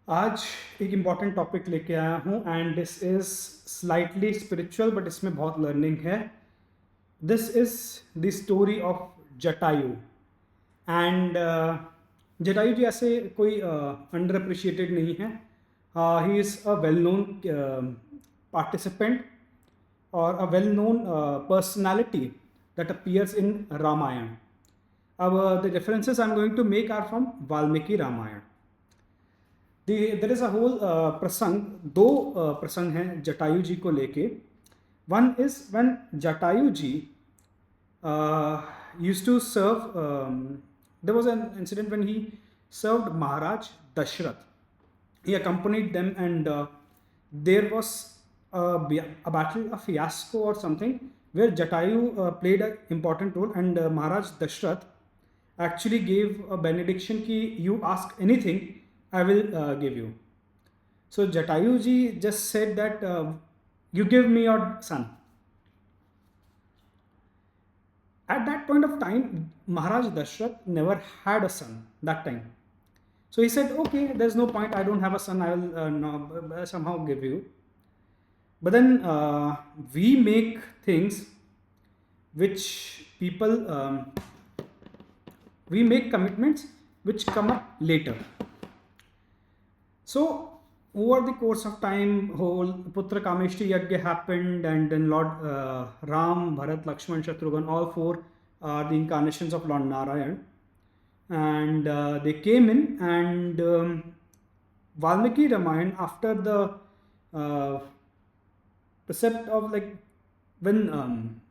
आज एक important topic लेके आया हूँ and this is slightly spiritual but इसमें बहुत लर्निंग है. This is the story of Jatayu. And Jatayu ji ऐसे कोई अंडर अप्रिशिएटेड नहीं है. He is a well known participant और a well known personality that appears in Ramayana. The references I'm going to make are from Valmiki Ramayana. There is a whole प्रसंग. दो प्रसंग हैं जटायु जी को लेके. One is when Jatayu ji used to serve. There was an incident when he served Maharaj Dashrath. He accompanied them, and there was a battle, a fiasco or something, where Jatayu played an important role, and Maharaj Dashrath actually gave a benediction ki you ask anything, I will give you. So Jatayu ji just said that you give me your son. At that point of time, Maharaj Dashrath never had a son that time. So he said, okay, there's no point, I don't have a son, I will somehow give you. But then we make things which people, we make commitments which come up later. So over the course of time, whole Putra Kameshti Yajna happened, and then Lord Ram, Bharat, Lakshman, Shatrughan, all four are the incarnations of Lord Narayan. And they came in, and Valmiki Ramayana, after the precept of like when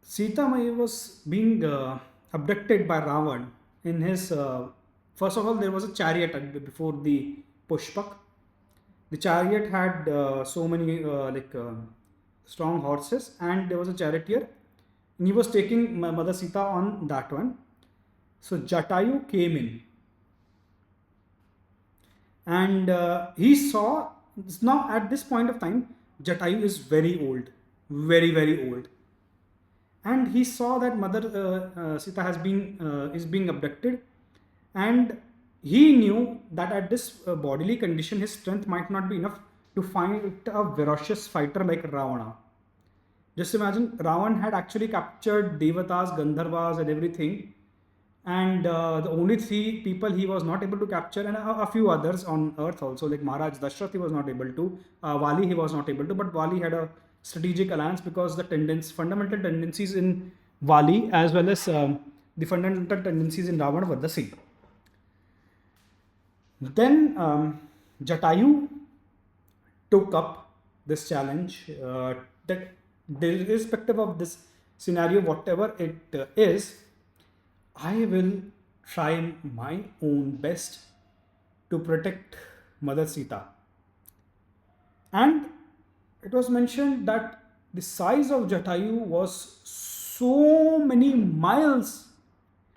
Sita Mai was being abducted by Ravan in his. First of all, there was a chariot before the Pushpak. The chariot had so many strong horses, and there was a charioteer, and he was taking Mother Sita on that one. So Jatayu came in, and he saw. Now at this point of time, Jatayu is very old, very old, and he saw that Mother Sita is being abducted, and he knew that at this bodily condition his strength might not be enough to fight a ferocious fighter like Ravana. Just imagine, Ravan had actually captured Devatas, Gandharvas, and everything, and the only three people he was not able to capture, and a few others on earth also, like Maharaj Dashrath he was not able to, Vali he was not able to, but Vali had a strategic alliance because the fundamental tendencies in Vali as well as the fundamental tendencies in Ravana were the same. Then Jatayu took up this challenge, that irrespective of this scenario, whatever it is, I will try my own best to protect Mother Sita. And it was mentioned that the size of Jatayu was so many miles.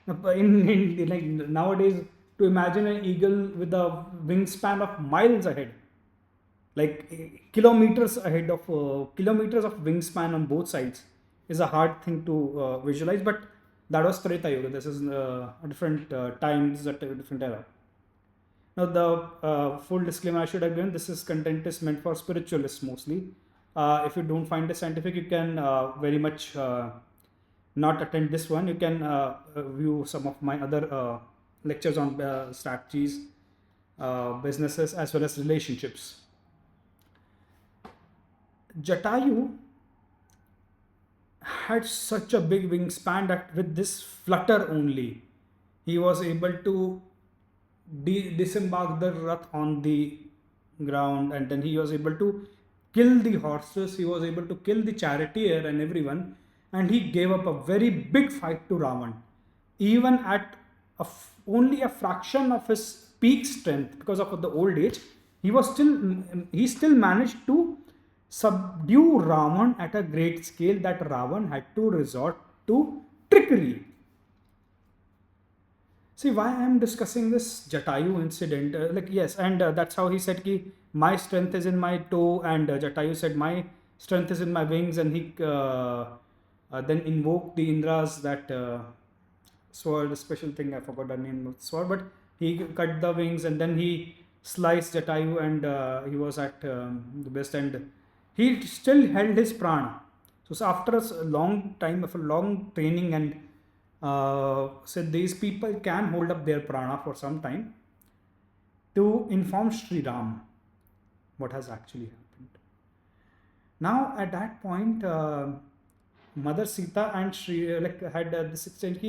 In like nowadays, to imagine an eagle with a wingspan of miles ahead, like kilometers ahead of kilometers of wingspan on both sides, is a hard thing to visualize. But that was Treta Yuga. This is a different time. This is a different era. Now, the full disclaimer I should have given: this is content is meant for spiritualists mostly. If you don't find it scientific, you can very much not attend this one. You can view some of my other lectures on strategies, businesses, as well as relationships. Jatayu had such a big wingspan that with this flutter only, he was able to disembark the Rath on the ground, and then he was able to kill the horses, he was able to kill the charioteer and everyone, and he gave up a very big fight to Ravan. Even at only a fraction of his peak strength because of the old age, he still managed to subdue Ravan at a great scale that Ravan had to resort to trickery. See why I am discussing this Jatayu incident. Yes, and that's how he said ki my strength is in my toe, and Jatayu said my strength is in my wings, and he then invoked the Indras, that sword, special thing, I forgot the name of the sword, but He cut the wings and then he sliced Jatayu, and he was at the best, and he still held his prana. So after a long time of a long training, and said these people can hold up their prana for some time to inform Sri Ram what has actually happened. Now at that point, Mother Sita and Sri had this exchange.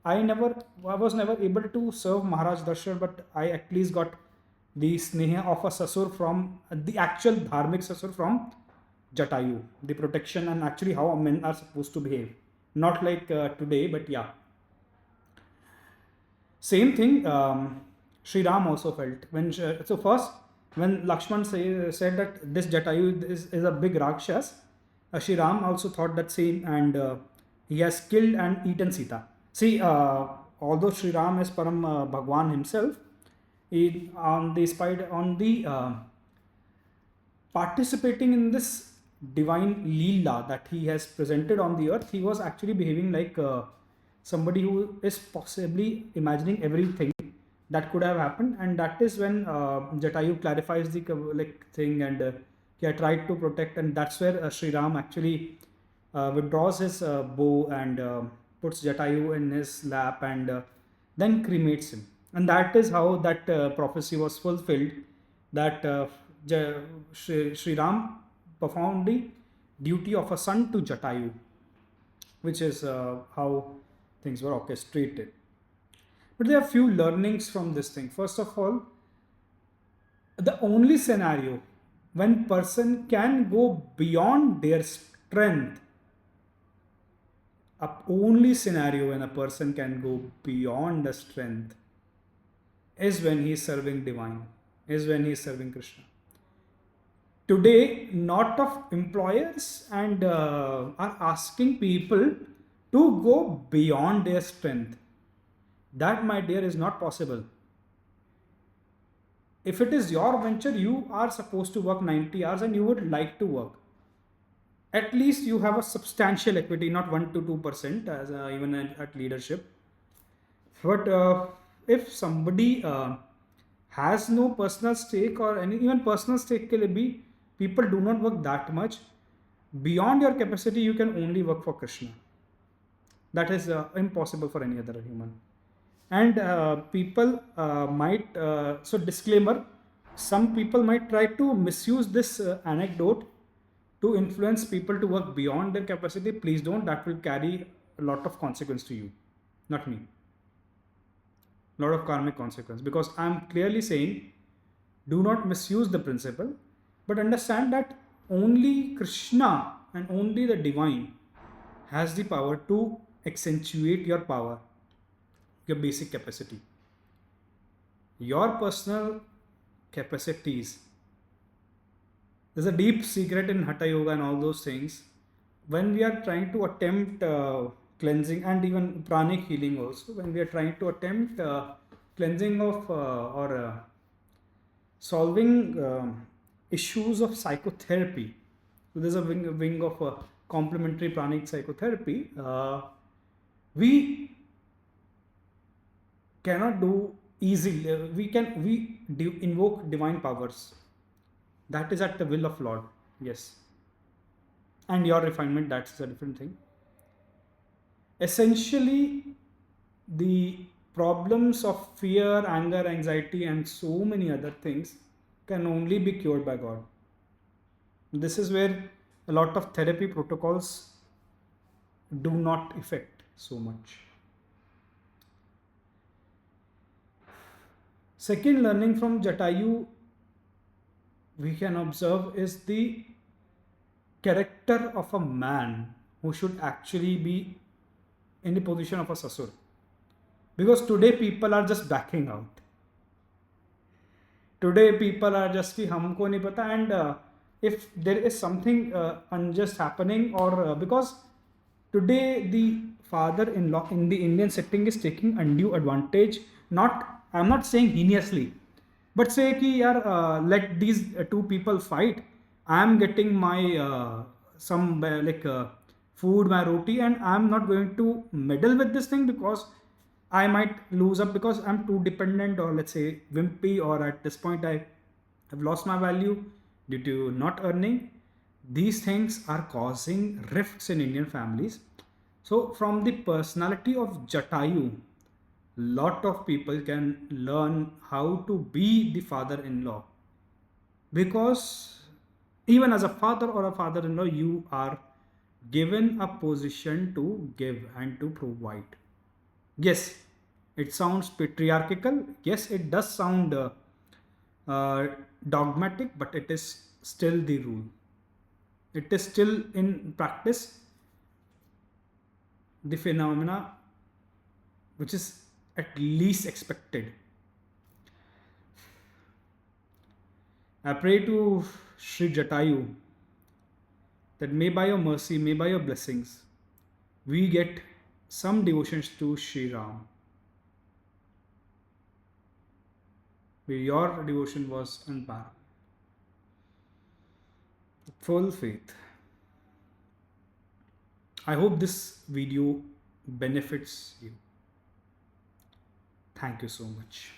I was never able to serve Maharaj Darshan, but I at least got the sneha of a sasur from the actual dharmic sasur from Jatayu, the protection and actually how men are supposed to behave. Not like today, but yeah. Same thing, Sri Ram also felt. So first, when Lakshman said that this Jatayu is a big Rakshas, Sri Ram also thought that same, and he has killed and eaten Sita. See, although Sri Ram is Param Bhagwan himself, on the participating in this divine Leela that he has presented on the earth, he was actually behaving like somebody who is possibly imagining everything that could have happened, and that is when Jatayu clarifies the thing, and he had tried to protect, and that's where Sri Ram actually withdraws his bow and puts Jatayu in his lap, and then cremates him, and that is how that prophecy was fulfilled, that Sri Ram performed the duty of a son to Jatayu, which is how things were orchestrated. But there are few learnings from this thing. First of all, the only scenario when person can go beyond their strength, a only scenario when a person can go beyond the strength is when he is serving divine, is when he is serving Krishna. Today, lot of employers and are asking people to go beyond their strength. That, my dear, is not possible. If it is your venture, you are supposed to work 90 hours and you would like to work. At least you have a substantial equity, not 1 to 2% as even at leadership. But if somebody has no personal stake, or any even personal stake can be, people do not work that much. Beyond your capacity, you can only work for Krishna. That is impossible for any other human. And people might, so disclaimer, some people might try to misuse this anecdote to influence people to work beyond their capacity. Please don't. That will carry a lot of consequence to you, not me. A lot of karmic consequence, because I'm clearly saying do not misuse the principle, but understand that only Krishna and only the divine has the power to accentuate your power, your basic capacity. Your personal capacities. There's a deep secret in Hatha Yoga and all those things. When we are trying to attempt cleansing and even pranic healing also, when we are trying to attempt cleansing of or solving issues of psychotherapy. So there's a wing of complementary pranic psychotherapy. We cannot do easily. We invoke divine powers. That is at the will of Lord. Yes. And your refinement, that's a different thing. Essentially, the problems of fear, anger, anxiety, and so many other things can only be cured by God. This is where a lot of therapy protocols do not affect so much. Second learning from Jatayu we can observe is the character of a man who should actually be in the position of a sasur. Because today people are just backing out. Today people are just ki humko nahi pata, and if there is something unjust happening, or because today the father-in-law in the Indian setting is taking undue advantage. I'm not saying heinously, but say ki yaar, let these two people fight. I am getting my food, my roti, and I am not going to meddle with this thing because I might lose up because I'm too dependent, or let's say wimpy, or at this point I have lost my value due to not earning. These things are causing rifts in Indian families. So, from the personality of Jatayu, lot of people can learn how to be the father-in-law, because even as a father or a father-in-law, you are given a position to give and to provide. Yes, it sounds patriarchal. Yes, it does sound uh, dogmatic, but it is still the rule. It is still in practice the phenomena which is at least expected. I pray to Sri Jatayu that may by your mercy, may by your blessings, we get some devotions to Sri Ram. May your devotion was unparalleled. Full faith. I hope this video benefits you. Thank you so much.